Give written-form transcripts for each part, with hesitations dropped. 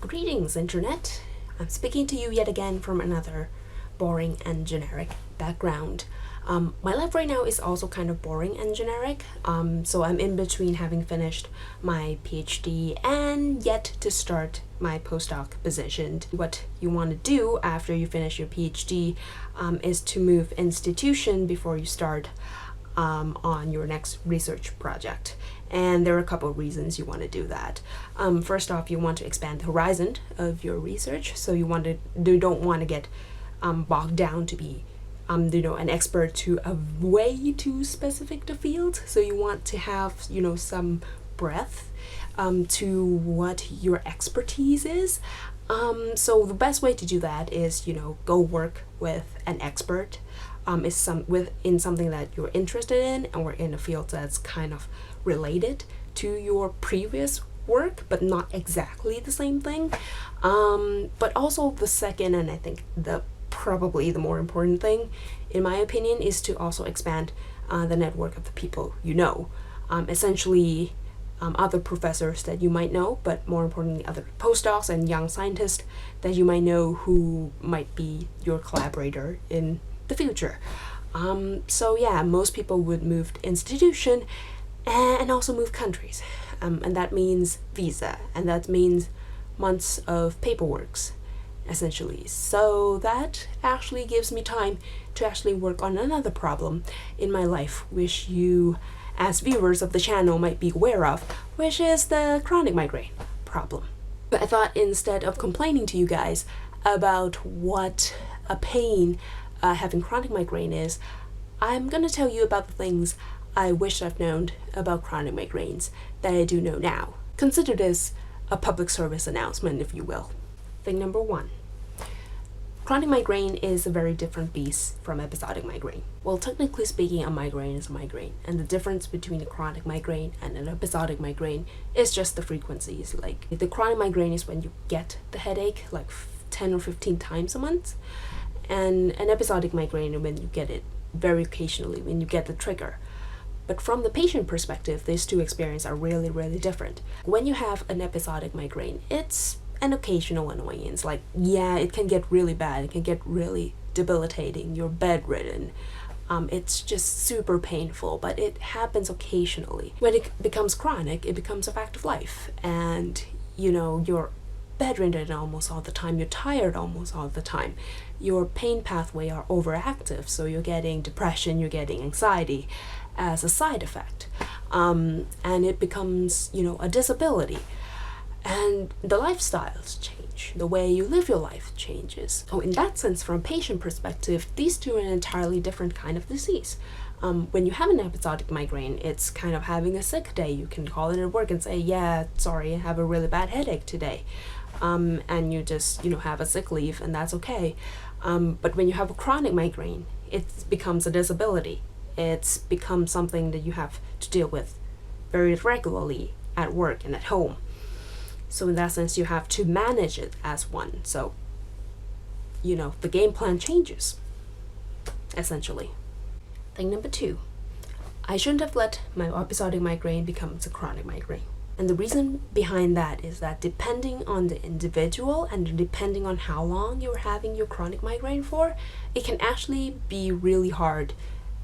Greetings, Internet. I'm speaking to you yet again from another boring and generic background. My life right now is also kind of boring and generic, so I'm in between having finished my PhD and yet to start my postdoc position. What you want to do after you finish your PhD is to move institution before you start on your next research project. And there are a couple of reasons you want to do that. First off, you want to expand the horizon of your research, so you don't want to get bogged down to be an expert to a way too specific the field. So you want to have some breadth to what your expertise is. So the best way to do that is go work with an expert in something that you're interested in, or in a field that's kind of related to your previous work, but not exactly the same thing. But also the second, and I think probably the more important thing, in my opinion, is to also expand the network of the people you know. Essentially, other professors that you might know, but more importantly, other postdocs and young scientists that you might know who might be your collaborator in the future. So yeah, most people would move institution and also move countries. And that means visa, and that means months of paperworks, essentially. So that actually gives me time to actually work on another problem in my life, which you, as viewers of the channel, might be aware of, which is the chronic migraine problem. But I thought instead of complaining to you guys about what a pain having chronic migraine is, I'm gonna tell you about the things I wish I've known about chronic migraines that I do know now. Consider this a public service announcement, if you will. Thing number one. Chronic migraine is a very different beast from episodic migraine. Well, technically speaking, a migraine is a migraine, and the difference between a chronic migraine and an episodic migraine is just the frequencies. Like, the chronic migraine is when you get the headache like 10 or 15 times a month, and an episodic migraine when you get it very occasionally, when you get the trigger. But from the patient perspective, these two experiences are really, really different. When you have an episodic migraine, it's an occasional annoyance. Like, yeah, it can get really bad. It can get really debilitating. You're bedridden. It's just super painful, but it happens occasionally. When it becomes chronic, it becomes a fact of life. And, you're bedridden almost all the time. You're tired almost all the time. Your pain pathway are overactive, so you're getting depression, you're getting anxiety as a side effect, and it becomes a disability, and the lifestyles change, the way you live your life changes. So in that sense, from a patient perspective, these two are an entirely different kind of disease. When you have an episodic migraine, it's kind of having a sick day. You can call in at work and say, yeah, sorry, I have a really bad headache today, and you just have a sick leave, and that's okay. But when you have a chronic migraine, it becomes a disability. It's become something that you have to deal with very regularly at work and at home. So in that sense, you have to manage it as one. So, the game plan changes, essentially. Thing number two, I shouldn't have let my episodic migraine become a chronic migraine. And the reason behind that is that depending on the individual and depending on how long you're having your chronic migraine for, it can actually be really hard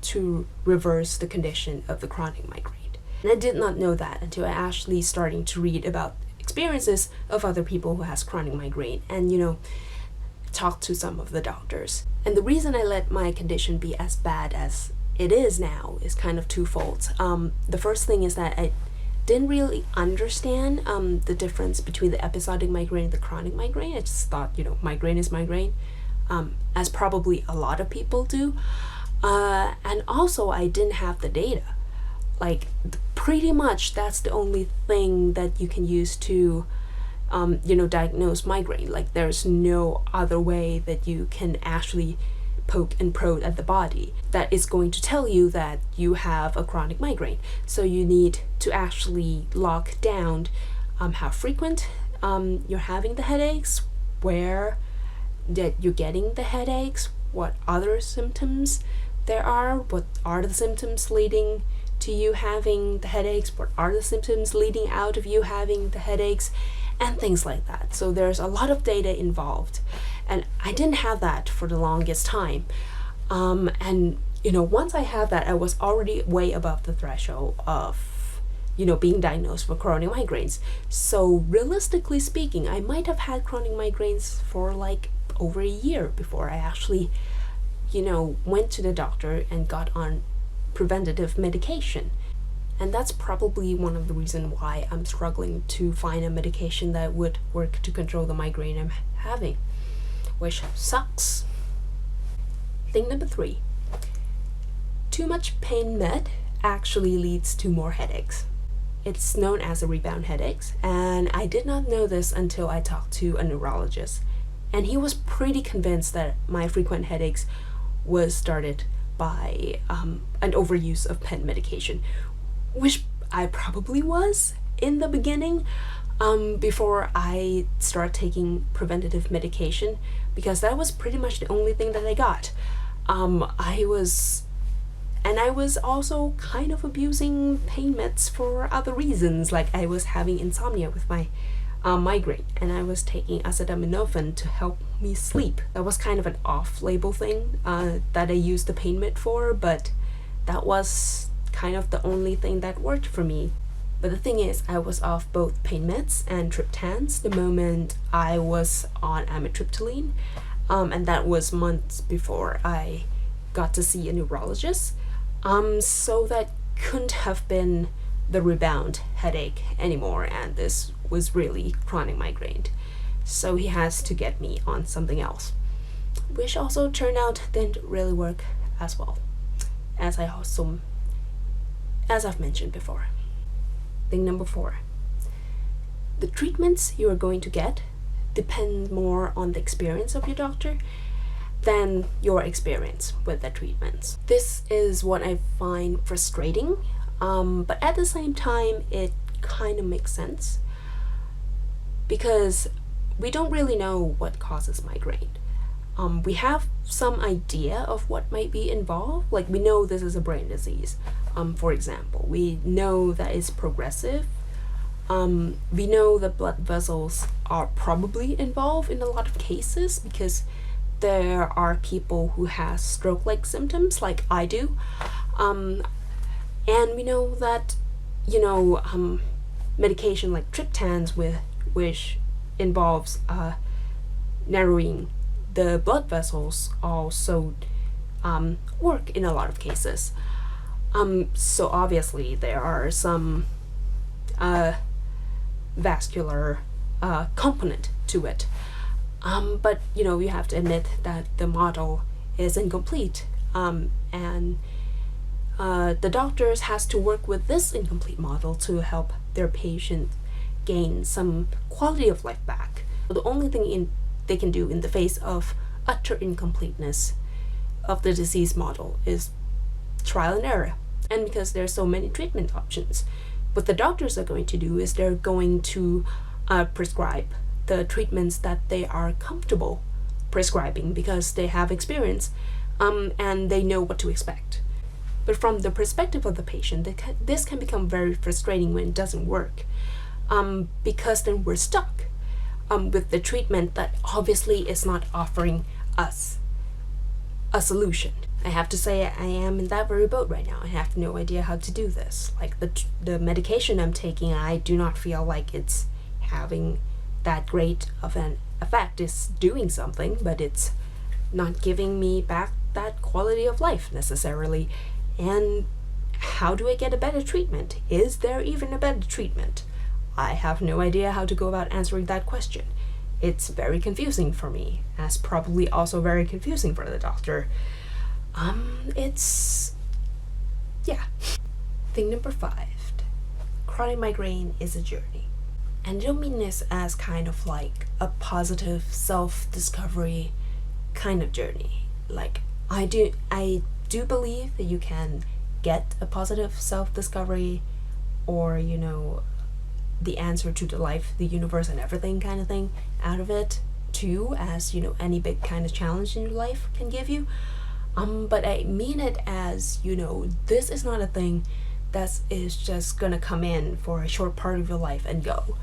to reverse the condition of the chronic migraine. And I did not know that until I actually starting to read about experiences of other people who has chronic migraine and talk to some of the doctors. And the reason I let my condition be as bad as it is now is kind of twofold. The first thing is that I didn't really understand the difference between the episodic migraine and the chronic migraine. I just thought migraine is migraine, as probably a lot of people do. And also I didn't have the data. Like, pretty much that's the only thing that you can use to diagnose migraine. Like, there's no other way that you can actually poke and prod at the body that is going to tell you that you have a chronic migraine. So you need to actually lock down how frequent you're having the headaches, where that you're getting the headaches, what other symptoms there are, what are the symptoms leading to you having the headaches, what are the symptoms leading out of you having the headaches, and things like that. So there's a lot of data involved, and I didn't have that for the longest time. And once I had that, I was already way above the threshold of being diagnosed with chronic migraines. So realistically speaking, I might have had chronic migraines for like over a year before I actually went to the doctor and got on preventative medication. And that's probably one of the reasons why I'm struggling to find a medication that would work to control the migraine I'm having, which sucks. Thing number 3. Too much pain med actually leads to more headaches. It's known as a rebound headaches, and I did not know this until I talked to a neurologist. And he was pretty convinced that my frequent headaches was started by an overuse of pain medication, which I probably was in the beginning, before I started taking preventative medication, because that was pretty much the only thing that I got. I was also kind of abusing pain meds for other reasons, like I was having insomnia with my migraine, and I was taking acetaminophen to help me sleep. That was kind of an off-label thing that I used the pain med for, but that was kind of the only thing that worked for me. But the thing is, I was off both pain meds and triptans the moment I was on amitriptyline, and that was months before I got to see a neurologist. So that couldn't have been the rebound headache anymore, and this was really chronic migraine. So he has to get me on something else, which also turned out didn't really work as well, as I've mentioned before. Thing number 4. The treatments you are going to get depend more on the experience of your doctor than your experience with the treatments. This is what I find frustrating, but at the same time, it kind of makes sense, because we don't really know what causes migraine. We have some idea of what might be involved, like we know this is a brain disease, for example. We know that it's progressive. We know that blood vessels are probably involved in a lot of cases, because there are people who have stroke-like symptoms like I do. And we know that, medication like triptans, which involves narrowing the blood vessels, also work in a lot of cases. So obviously there are some vascular component to it. But you have to admit that the model is incomplete, and the doctors has to work with this incomplete model to help their patient gain some quality of life back. The only thing they can do in the face of utter incompleteness of the disease model is trial and error. And because there's so many treatment options, what the doctors are going to do is they're going to prescribe the treatments that they are comfortable prescribing, because they have experience, and they know what to expect. But from the perspective of the patient, this can become very frustrating when it doesn't work, because then we're stuck with the treatment that obviously is not offering us a solution. I have to say I am in that very boat right now. I have no idea how to do this. Like the medication I'm taking, I do not feel like it's having that great of an effect. It's doing something, but it's not giving me back that quality of life necessarily. And how do I get a better treatment? Is there even a better treatment? I have no idea how to go about answering that question. It's very confusing for me, as probably also very confusing for the doctor. Thing number 5. Chronic migraine is a journey. And I don't mean this as kind of like a positive self-discovery kind of journey. Like, I do believe that you can get a positive self-discovery, or, the answer to the life, the universe, and everything kind of thing out of it too, as any big kind of challenge in your life can give you. But I mean it as, this is not a thing that is just gonna come in for a short part of your life and go.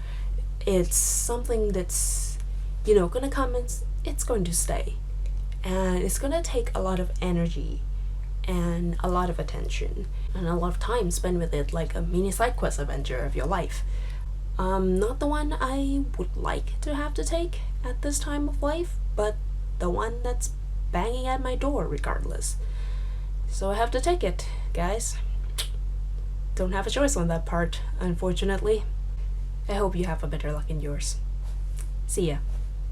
It's something that's, you know, gonna come and it's going to stay. And it's gonna take a lot of energy and a lot of attention and a lot of time spent with it, like a mini side quest adventure of your life. Not the one I would like to have to take at this time of life, but the one that's banging at my door regardless. So I have to take it, guys. Don't have a choice on that part, unfortunately. I hope you have a better luck in yours. See ya.